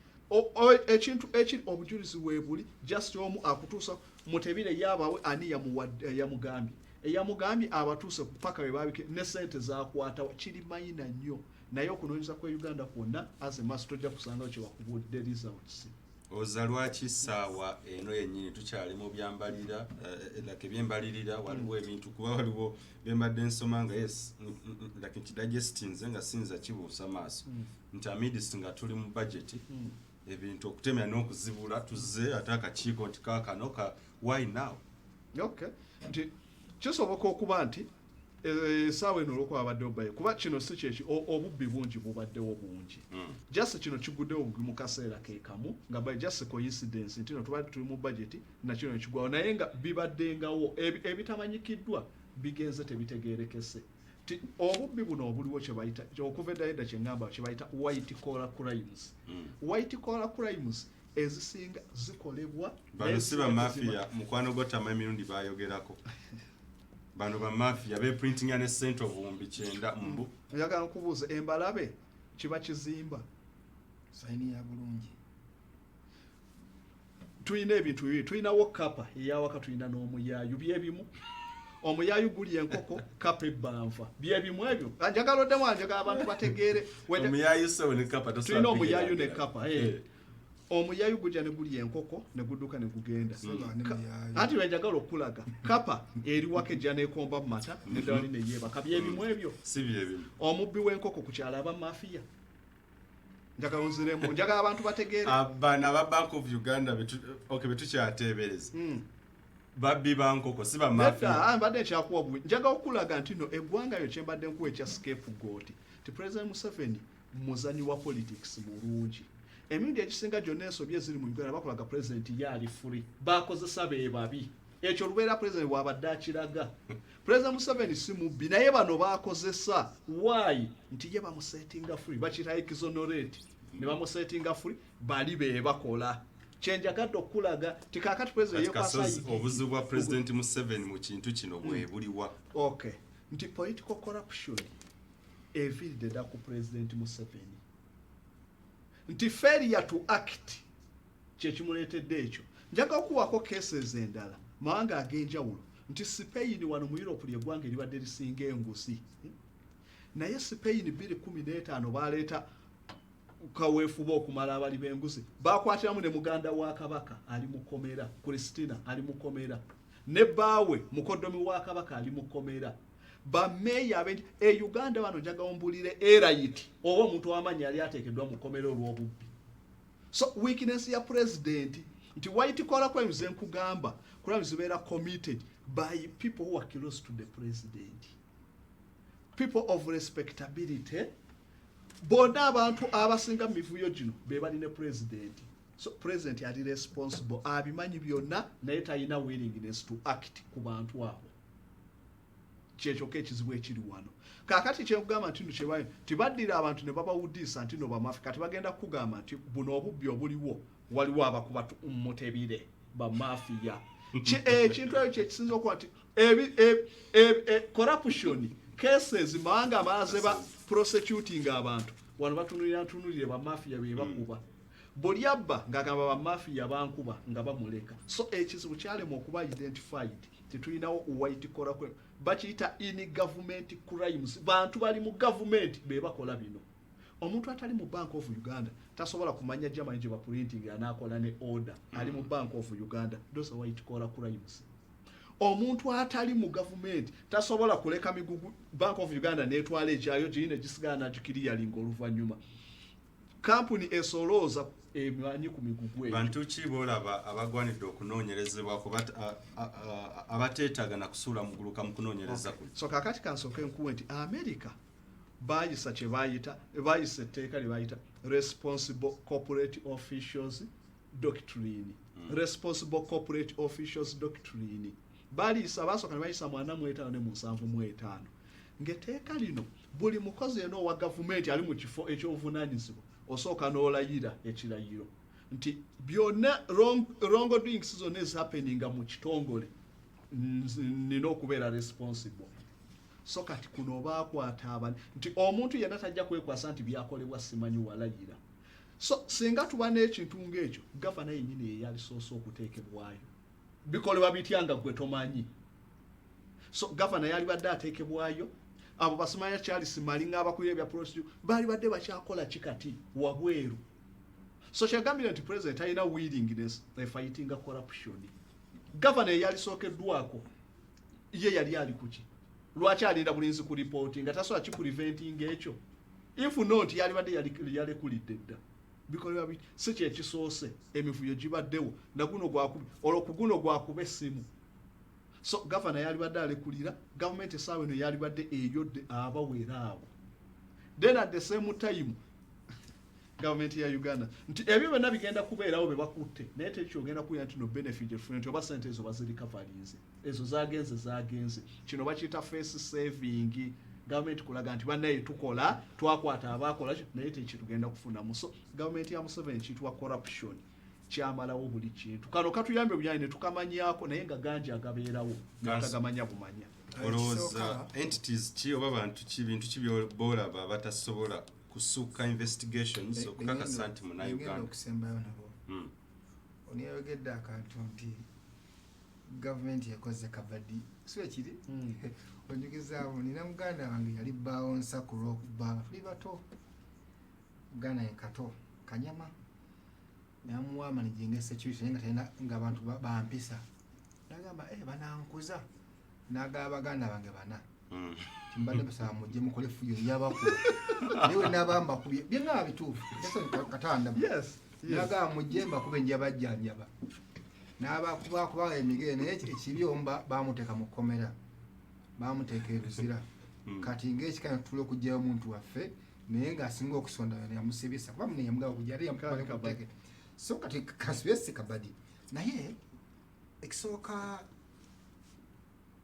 ekintu ekiri obujulizi weebuli just omu akutuusa Mutebire yaabawe ani yamugambye eyamugambye abatuuse paka bwe babike ne ssente zakwata kiri mayina nnyo naye okunoonyeza kwa Uganda kwonna azemaso tojja kusangawo kye bakubudde results. Oza lwaki ssaawa eno yennyini tukyali mu byambalira like ebyembalirira waliwo ebintu kuba waliwo byembadde nsoma nga yes like nkidigestinze nga sinza kibuusa maaso nti amidst nga tuli mu budget ebintu okutemera n'okuzibula tuzze ate akakiiko nti kaakano ka why now. Okay nti kisoboka okuba nti essaawa eno olwokuba abaddewo baye kuba kino si kyeki obubbi bungi bubaddewo bungi just kino kiguddewo mu kaseera keekamu nga by just coincidence nti no tubadde tuli mu budget na kino nekigwawo naye nga bibaddengawo ebitamanyikiddwa bigenze tebitegeerekese ti obubbi buno obuliwo kyebayita okuva eddaledda kyeŋŋamba kyebayita white collar crimes. White collar crimes ezisinga zikolebwa bano si bamafia mukwano gotama emirundi bayogerako bano bamafia beprintinga ne center of 9 mbu njagala nkubuuza embalabe kiba kizimba sayini ya bulungi tulina ebintu bibiri tulinawo kapa eyawaka tulina n'omuyaayu byebimu omuyaayu guli enkoko kapa ebbanva byebimu ebyo njagala oddemu njagala abantu bategeere omuyaayu sewe ne kapa tulina omuyaayu ne kapa omuyaayu gujja ne guli enkoko ne gudduka ne gugenda anti wenjagala okulaga kapa eri wakejja nekomba mu mata nedawali neyeebaka byebimu ebyo si byebimu omubbi w'enkoko ku kyalo aba mafiya njagala onziremu njagala abantu bategeere abana ba Bank of Uganda betukyateebereza babbi bankoko si bamafia mbadde ekyakuwa bwe njagala okulaga nti no eggwanga yo kyembadde nkuwa ekya scapegoat ti President Museveni muzanyi wa politics mulungi. Emirundi ekisinga gyonna ensobya eziri mu Uganda bakolaga president yaali free bakozesa be babi ekyo lubeera president bw'abadde akiraga. President Museveni si mubbi naye bano bakozesa why nti ye bamusetinga free bakiyita exonerate ne bamusetinga free bali be bakola kyenjagadde okulaga tikakati president yepasayi obuzibu bwa president Museveni mu kintu kino bwe buliwa. Okay nti political corruption eviridde dda ku president Museveni nti failure to act kyekimuleetedde ekyo. Njaga okuwako cases endala mawanga ag'enjawulo nti Spain wano mu Europe ly'eggwanga eribadde lisinga enguzi naye Spain 2015 baleeta kaweefuba okumala abali b'enguzi bakwatiramu ne muganda wa kabaka ali mu komera Christina ali mu komera ne baawe mukoddomi wa kabaka ali mu komera bameya abendi Uganda bano njaga ombulire erayiti oba omuntu w'amanyi yali ateekeddwa mu komera olw'obubbi. So weakness ya president nti white collar crimes enkugamba crimes zibeera committed by people who are close to the president, people of respectability. Bonna abantu abasinga mivuyo gino be bali ne president. So president yali responsible abimanyi byonna naye talina willingness to act ku bantu abo. Kyekyoka ekizibu ekiri wano. Kakati kyekugamba nti kyebayo tibaddira abantu ne babawuddisa nti no bamafi kati bagenda kugamba nti buno obubbi obuliwo waliwo abakuba Mutebire bamafiya. Ekintu ekyo kyekisinza okuba nti corruption cases mawanga amaze ba prosecuting abantu wano batunulira bamafiya be bakuba Bolyabba ngagamba ba mafia bankuba nga bamuleka. So ekizibu kyalema okuba identified. Tetulinawo white collar crime. Bakiyita in government crimes. Bantu bali mu government be bakola bino. Omuntu atali mu Bank of Uganda tasobola kumanya Germany gye ba printing anakola ne order. Ali mu Bank of Uganda. Those are white collar crimes. Omuntu atali mu government tasobola kuleka migugu Bank of Uganda netwala ekyayo gine gisigana gikiriya lingo oluvanyuma. Company esoloza emanyi ku migugu eyo. Bantu ki bolaba abagwanidde okunoonyerezebwa kuba abateetaaga na kusuula muguluka mu kunoonyereza kuno. So kakati kansooke nkuwe nti America bayisa kye bayisa etteeka lye bayita Responsible Corporate Officials Doctrine. Responsible Corporate Officials Doctrine. Balisa basooka ne bayisa 45 ne 75. Ng'etteeka lino buli mukozi yenna owa gavumenti ali mu kifo ekyobuvunaanyizibwa osooka n'olayira ekirayiro nti byonna wrongdoings zonna ezihappeninga mu kitongole nina okubeera responsible. So kati kuno baakwata abantu nti omuntu yenna tajja kwekwasa nti byakolebwa simanyi walayira. So singa tuba n'ekintu ng'ekyo gavana yennyini ye yalisoose okuteekebwayo bikolebwa bitya nga gwe tomanyi. So gavana yalibadde ateekebwayo abo basimanya Charles Malinga abakulira ebya procedure bali badde bakyakola kikati wabweru. So kyagambira nti president alina willingness na fighting corruption. Gavana yalisookeddwako ye yali ali kuki lwaki alinda bulinzi ku reporting atasobola kipreventing ekyo if not yalibadde yalekulidde dda bikolebwa biti si kyekisoose emivuyo gibaddewo naguno gwakubi olwokuguno gwakuba essimu. So governor yalibadde alekulira government esaawa eno yalibadde eyodde abawera abo. Then at the same time government ya Uganda nti ebyo byonna bigenda kubeerawo be bakutte naye tekyogenda kuya nti no benefit efune nti oba sente ezo bazirikavalize ezo zagenze kino bakiyita face saving. Government kulaga nti bannaye tukola twakwata abakola naye tekitugenda kufunamu. So government ya Museveni kitwa corruption kyamalawo buli kintu kano katuyambe buyani ne tukamanyako naye nga ganja agabeerawo natagamanya bumanya. Olowooza entities ki oba bantu ki bintu ki byobolaba batasobola kusuka investigations okukakasa nti muna Uganda okusembayo nabo oni yayogedde akantu nti government yakoze kabadi so ekiri onyigizaawo nina muganda wange yali bbaawo nsaku lw'okuba tuli bato Uganda enkato kanyama namuwa managing security nga tena nga abantu bampisa nagamba banankuza nagaba baganda bange bana timbadde basaba mujje mukole fuyo yabakuba niwe nabamba kubye byenga bituufu eso katanda yes nagamba mujje mbakube njabajjanjaba n'abakuba emigere naye ekibyomba bamuteka mu komera bamuteeka ebizira kati ng'ekikana tutule okugyayo omuntu waffe naye ng'asinga okusonda yamusibisa kuba mune yamugaba kujja yali yamukabale. So kati kaswesi kabadi naye ekisooka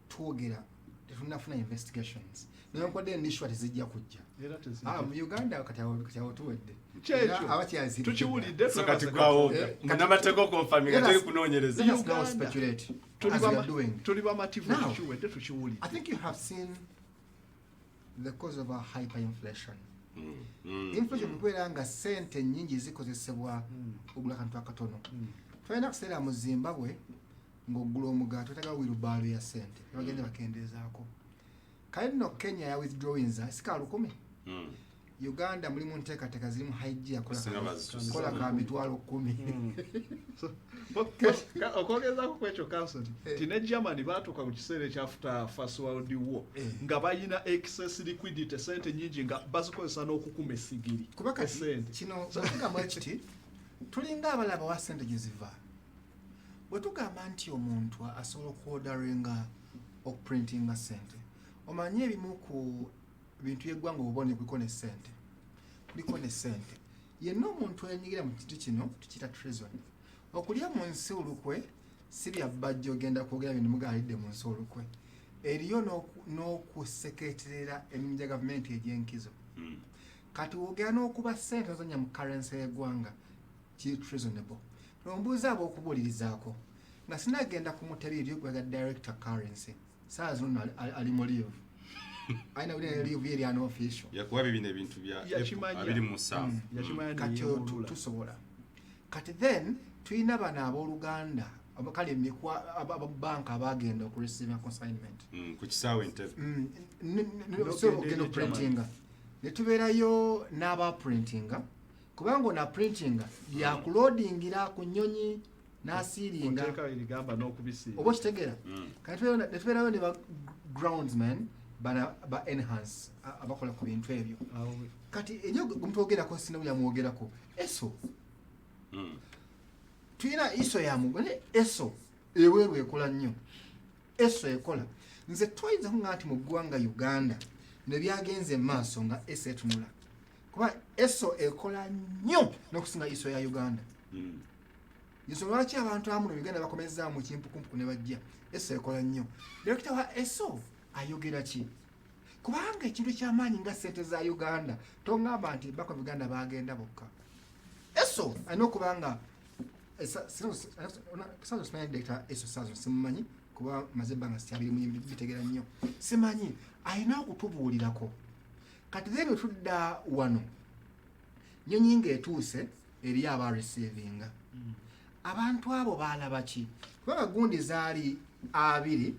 twogera tetunafuna investigations naye nkodde endishwa tezijja kujja mu Uganda kati awo tuwedde kyekyo tukiwulidde so kati kwawo munamateeka okonfaminga teri kunoonyereza tuli bamativu tukiwedde tukiwulidde. I think you have seen the cause of our hyperinflation. Inflation kubeera nga sente nnyingi zikozesebwa ogula kantu akatono. Tulina kuseera mu Zimbabwe ng'ogula omugaati otega wirubaalo ya sente bagende bakendeezaako. Kale nno Kenya ya withdrawings sika 10. Uganda mulimu nteekateeka zirimu haijja kola ka mitwalo 10. okwogezaako kwekyo council nti ne Germany baatuuka ku kiseera ekyafuta First World War nga balina excess liquidity sente nyingi nga bazikozesa n'okukuma essigiri kuba kati kino bwetugamba kiti tulinga abalaba wa sente gye ziva bwe tugamba nti omuntu asobola okuodaringa okuprintinga sente omanye ebimu ku bintu yeggwanga obubone kuliko ne sente yenna omuntu enyigira mu kintu kino tukiyita treasury. Okulya mu nsi olukwe si bya bajja ogenda kwogera bintu mugalidde mu nsi olukwe eriyo n'okuseketerera emirimu gya gavumenti egy'enkizo kati wogera n'okuba sente ozanya mu currency y'eggwanga kiri treasonable. Nombuuza ab'okubuulirizaako nga sinagenda ku mutebe eryogwaga director currency saa zino ali mu live aina wile live yeri unofficial yakuba bibino ebintu bya 27 kati tusobola kati then tulina bano abooluganda abakali Bbanka abagenda okureceive consignment ku kisaawe Entebbe so ogenda printinga ne tubeerayo n'aba printinga kubanga ona printinga yakuloadingira ku nnyonyi n'asiiringa oba okitegeera kati ne tubeerayo ne ba groundsman ba enhance abakola ku bintu ebyo kati enyo gumutwogerako sinamu yamwogerako eso tulina iso yamugone eso eweeru ekola nnyo eso ekola nze twayinza kuŋŋa nti mu ggwanga Uganda ne byagenze maaso nga eso etunula kuba eso ekola nnyo n'okusinga iso ya Uganda nsonga lwaki abantu amu ne Uganda bakomezaamu kimpukumpuku ne bajja eso ekola nnyo direkita wa eso ayogera ki kubanga ekintu ky'amaanyi nga ssente za Uganda tongamba nti bako Uganda bagenda bokka eso alina okubanga simumanyi kuba maze ebbanga sityabiri bitegera nnyo simanyi alina okutubuulirako kati then tudda wano nnyonyi ng'etuuse eri abarecevinga abantu abo baalaba ki kuba gundi zaali 2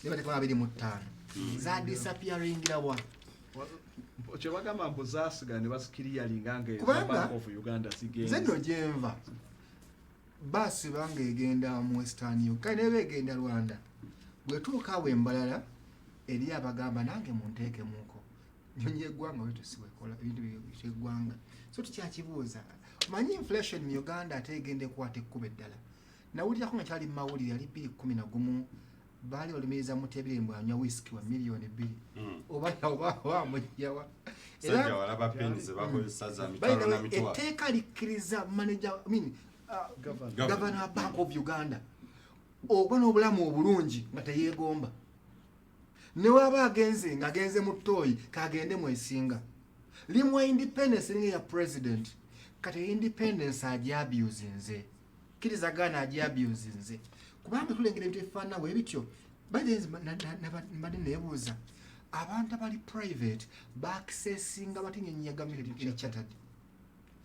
ne batekwa 25 za disappearingira wa kyebagamba mbu zaasiga ne basikiriyalinga kubanga of Uganda nze nno gyenva baasi banga egenda mu Western Uganda nebe egenda Rwanda bwetuuka awo embalala eri abagamba nange munteekemuko nnyonyi eggwanga wetu siwekola ebintu by'eggwanga so tukyakibuuza manyi inflation mu Uganda ate egenda ekwata ekkuba eddala nawulirako nga kyali mu mawulire yali 2011 baali olumiriza Mutebire mbw anywa whisky wa $2 million oba mujjawa sajja walaba pennies bakozesa za mitwalo na mitwalo etteeka likkiriza manager Governor Bank of Uganda okuba n'obulamu obulungi nga teyeegomba ne waba agenze mu ttooyi kagende mwesinga limwa independence linga ya president kati independence agyabuse nze kkiriza gaana agyabuse nze kubanga tulengera ebintu ebifaanawo ebityo mbadde neebuuza abantu abali private baaccessinga batinyenyi ya gavumenti ekyatad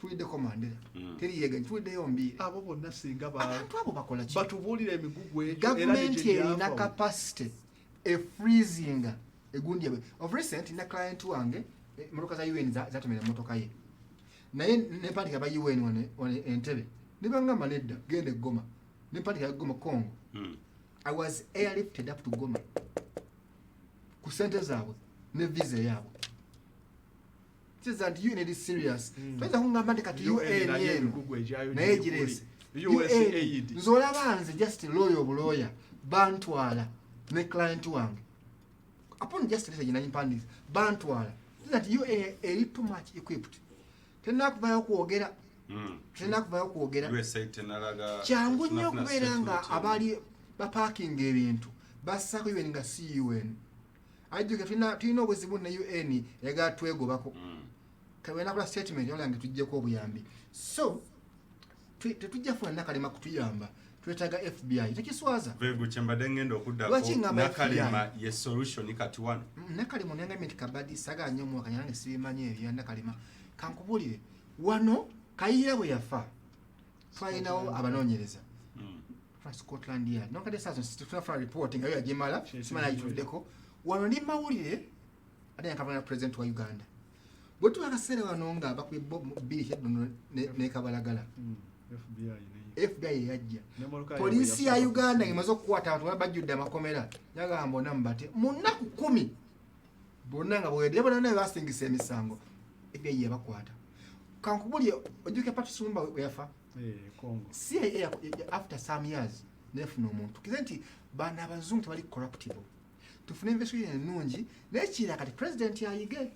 tuliddeko Mandela teriyega tuliddeyo mbiri abo bonna singa abantu abo bakola ki batubuulira emigugu gavumenti erina capacity efreezinga egundi yabe of recent na client wange motoka za UN zatumira motoka ye naye nempandika ba UN wane Entebbe nibangamba nedda gende Goma nempandika Goma Congo I was airlifted up to Goma ku sente zaabwe ne visa yaabwe and UN is serious tweza kungamba nti kati UN naye girese nzolabanze just lawyer obuloya bantwala ne client wange upon just listen yina impandis bantwala that UN eri too much equipped tenakuvayo kwogera USA tenalaga kyangu nnyo okubeera nga abali baparking ebintu bassako UN nga si UN ajuke tulina obuzibu ne UN yagatwegobako kawena kula statement yolange tujjeko obuyambi so tetujja funa nakalema kutuyamba twetaga FBI tekiswaza vego chembade ngendo okuddako nakalema ye solution kati wano nakalema nengamenti kabadi saga nyo mwaka nyange sibimanye ebya nakalema kankubulire wano kayira bwe yafa twalinawo abanonyereza fra Scotland Yard nokade sasa tufuna reporting ayo yajimala simala yituddeko wano ndi mawulire ate yakavana president wa Uganda bwetu akaseera wano nga bakwe Bbiri ne Kabalagala FBI yajja polisi ya Uganda imaze okukwata abantu bajjudde amakomera yagamba nambate munaku 10 bonna nga bwede bonna basingisa emisango FBI yabakwata kankubuli ojuke patusumba yafa Congo CIA after some years nefuna omuntu kizenti bana abazungu tebali corruptible tufune investigation ennungi nekira kati president yayige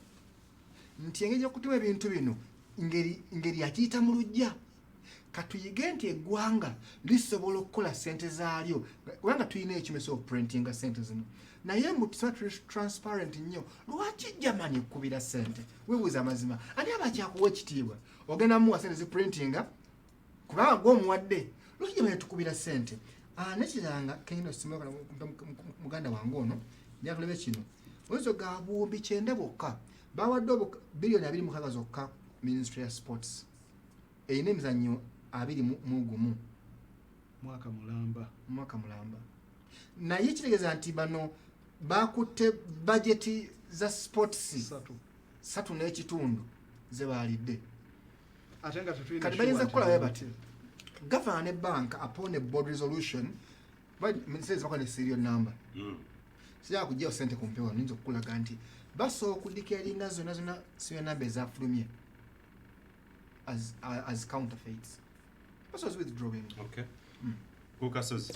nti engeri okutuma ebintu bino ingeri yakiyita mu lujja katuyige nti eggwanga lisobola okukola sente zaalyo kubanga tulina ekimeso printinga sente zino naye mutusa transparent nnyo lwaki Germany ekkubira sente webuuza amazima ani abakyakuwa ekitiibwa ogenda muwa sente ziprintinga kubanga gwomuwadde lwaki Germany tukubira sente nekiranga kengendo simuka muganda wange ono nyatulebe kino ozo gabuumbi 9 bokka bawadde $2 billion zokka ministry of sports eyina emizannyo 2021 mwaka mulamba naye kitegeeza nti bano bakutte bajeti za sports 3.5 ze balidde kati bayinza kukola bati gavana ne bank upon a board resolution ministers bakone serial number sija kujja sente kumpewa ninzo kukulaga nti baso kudikalinga zona serial number ezafulumye as counterfeits. Baso was withdrawing. Okay. Kukasozi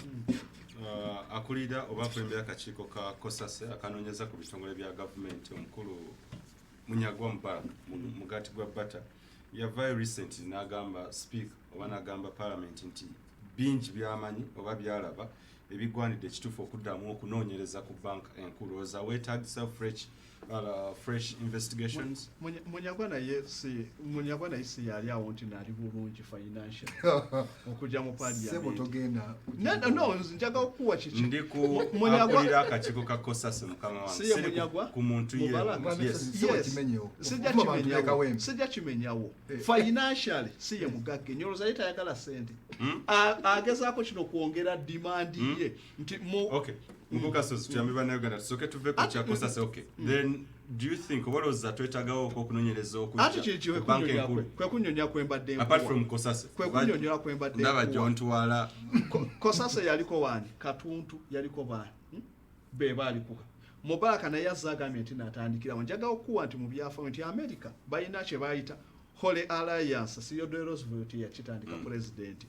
akulida oba kwembera akakiiko ka kosase akanonyeza ku bitongole bya gavumenti omukulu Munyagwa Mbbanga mugati gwa Bata yava recent n'agamba speak oba n'agamba parliament nti bingi byamanyi oba byalaba ebigwanidde ekituufu okuddamu okunoonyereza ku banka enkulu oza weetagisa fresh investigations. Munyagwa naye si yali awo nti naali bulungi financial okujja mu no njaga okuwa kiki ndi akulira akakiiko ka kosase mukama wange ku muntu sijja kimenyawo financially si ye mugagge nyoloza yetayagala sente agezaako kino kwongera demand ye nti Mukukasozi tuyambe bannayuganda tusooke tuve ku kya kosase. Okay, then do you think obalowooza twetagawo okunoonyereza okujja banka enkulu kwekunyonya kwembadde apart from kosase kwekunyonyola kwembadde ndaba gyontwala kosase yaliko wani katuntu yaliko bani be balikuka Mubarak naye azagambye nti natandikirawo njaga okuwa nti mu byafa nti America balina kye bayita Holy Alliance Theodore Roosevelt yakitandika president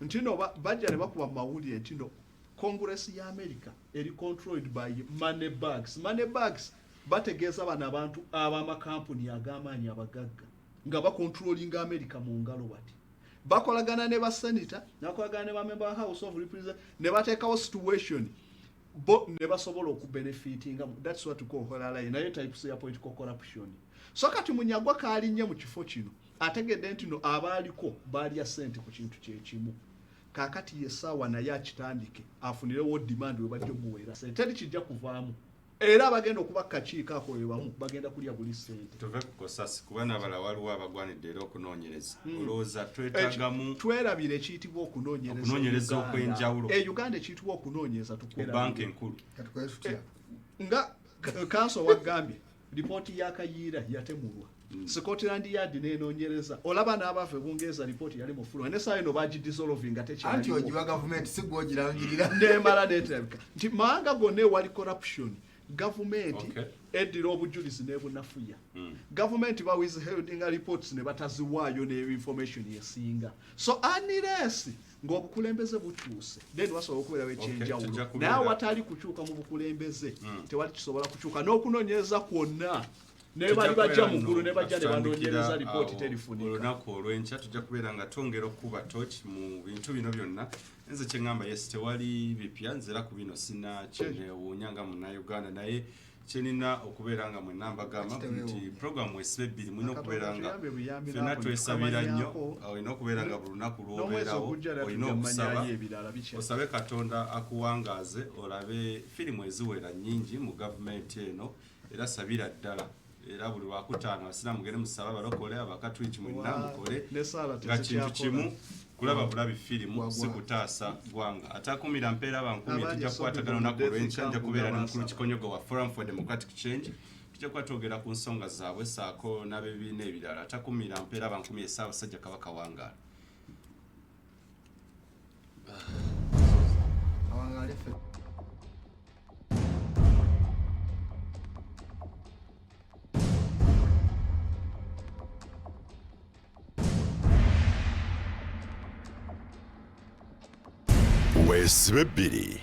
nti no bajja ne bakuba mawulire nti no Congress ya America eri controlled by money bags bategeeza bana abantu ab'amakampuni ag'amaanyi abagagga nga bacontrolling America mu ngalo bati bakolagana ne basenita nakolagana ne bamember House of Representatives ne bateekawo situation ne basobola okubenefitinga. That's what we call holalai nayo types ya political corruption. So kati Munyagwa kaalinnye mu kifo kino ategedde nti no abaaliko baalya sente ku kintu kyekimu kakati yesawa naye akitandike afunirewo demand we bajja muweera sente teri kijja kuvaamu era bagenda okuba kakiiko ako webamu bagenda kulya buli sente. Tuve ku kosasi kuba n'abala waliwo abagwanidde era okunoonyereza olowooza twetagamu twerabire ekiyitibwa okunoonyereza okwenjawulo Uganda ekiyitibwa okunoonyereza tukwera banka enkulu nga kanso wagambye ripooti y'akayiira yatemulwa Scotland Yard nenoonyereza olaba n'abava Bungereza report yali mu fulo n'essaawa eno bagidissolvinga tekyali anti ogiwa government si gw'ogirangirira n'emala n'eterabika nti mawanga gonna ewali corruption gavumenti eddira obujulizi n'ebunafuya gavumenti bawithholdinga reports ne bataziwaayo n'information yesinga so unless ng'obukulembeze bukyuse then wasobola okubeerawo ekyenjawulo naye watali kukyuka mu bukulembeze tewali kisobola kukyuka n'okunoonyereza kwonna ne bali bajja mu ggulu ne bajja ne banoonyereza ripooti terifunika. Olunaku olw'enkya tujja kubeera nga twongera okuba torch mu bintu bino byonna. Nze kye ngamba yes tewali bipya nzera ku bino sina kyewuunya nga Munnayuganda naye kyenina okubeera nga mwenna mbagamba nti programu esibe bbiri mulina okubeera nga ffenna twesabira nnyo olina okubeera nga buli lunaku lw'obeerawo olina okusaba osabe Katonda akuwangaaze olabe firimu eziwera nnyingi mu gavumenti eno era sabira ddala era buli lwakutaano asina mugende musaba abalokole abakatuliki mwenna mukole nga kintu kimu kulaba bulabi firimu si kutaasa ggwanga atakumira mpeera abankumi tujja kukwatagana olunaku olw'enkya nja kubeera ne mukulu Kikonyogo wa Forum for Democratic Change tujja kuba twogera ku nsonga zaabwe saako n'abebibiina ebirala atakumira mpeera abankumi Ssaabasajja Kabaka wangaala Weesibe Bbiri